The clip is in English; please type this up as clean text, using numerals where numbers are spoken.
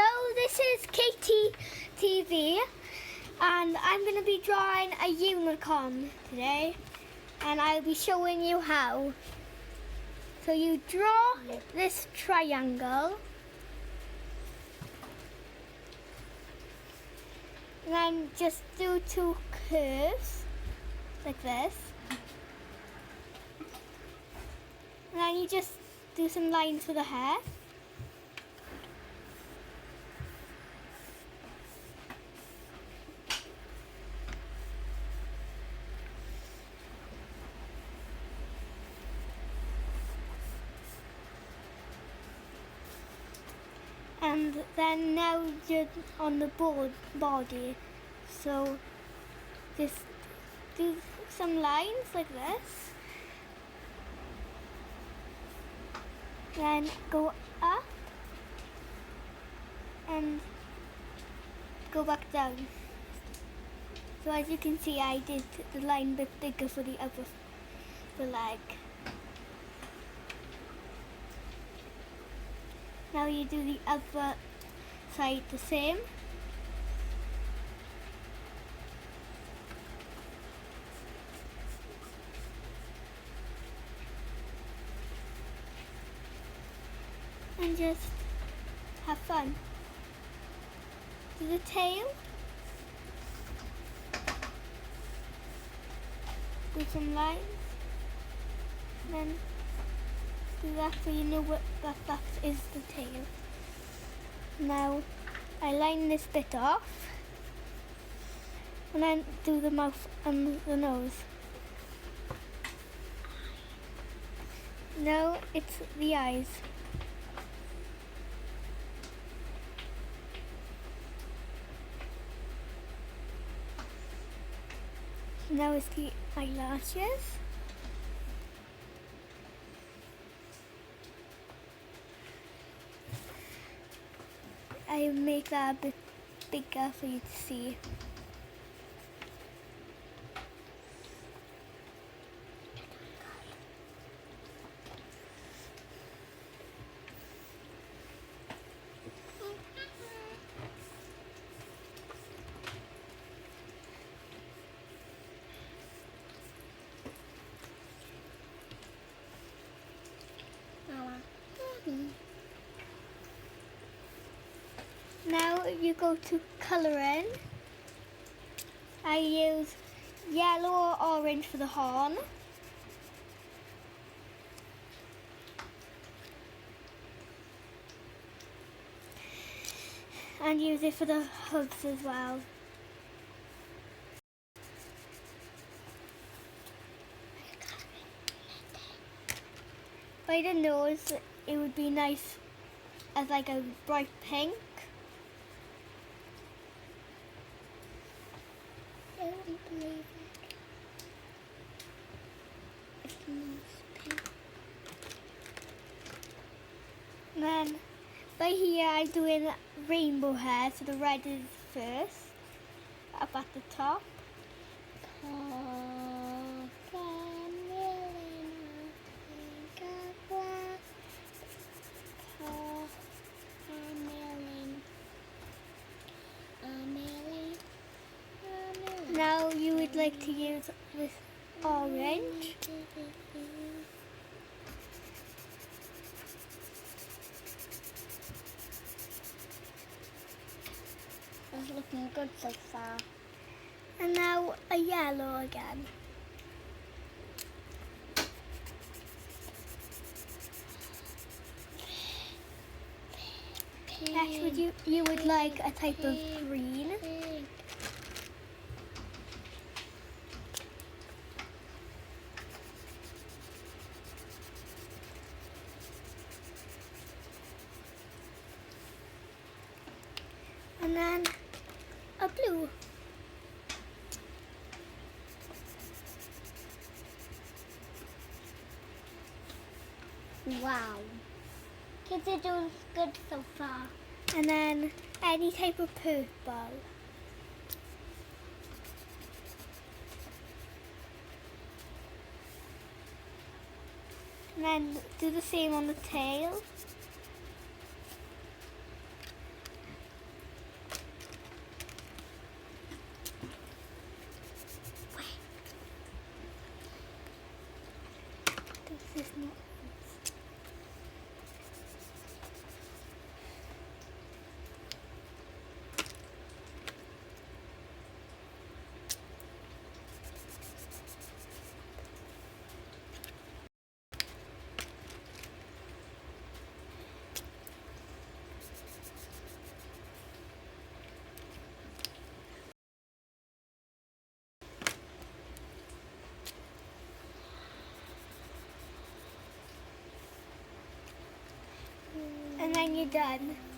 Hello, this is Katie TV, and I'm going to be drawing a unicorn today, and I'll be showing you how. So you draw this triangle, and then just do two curves like this, and then you just do some lines for the hair. And then now you're on the body, so just do some lines like this, then go up and go back down. So as you can see, I did the line a bit bigger for the leg. Now you do the other side the same. And just have fun. Do the tail. Do some lines. And then do that so you know that is the tail. Now I line this bit off and then do the mouth and the nose. Now it's the eyes. Now it's the eyelashes. I make that a bit bigger for you to see. Now you go to colouring. I use yellow or orange for the horn. And use it for the hooves as well. By the nose, it would be nice as like a bright pink. I don't believe it. It's pink. And then by here I'm doing rainbow hair, so the red is first, up at the top. Now you would like to use this orange. It's looking good so far. And now a yellow again. Next, you would like a type of green. And then a blue. Wow. Kids are doing good so far. And then any type of purple. And then do the same on the tail. done.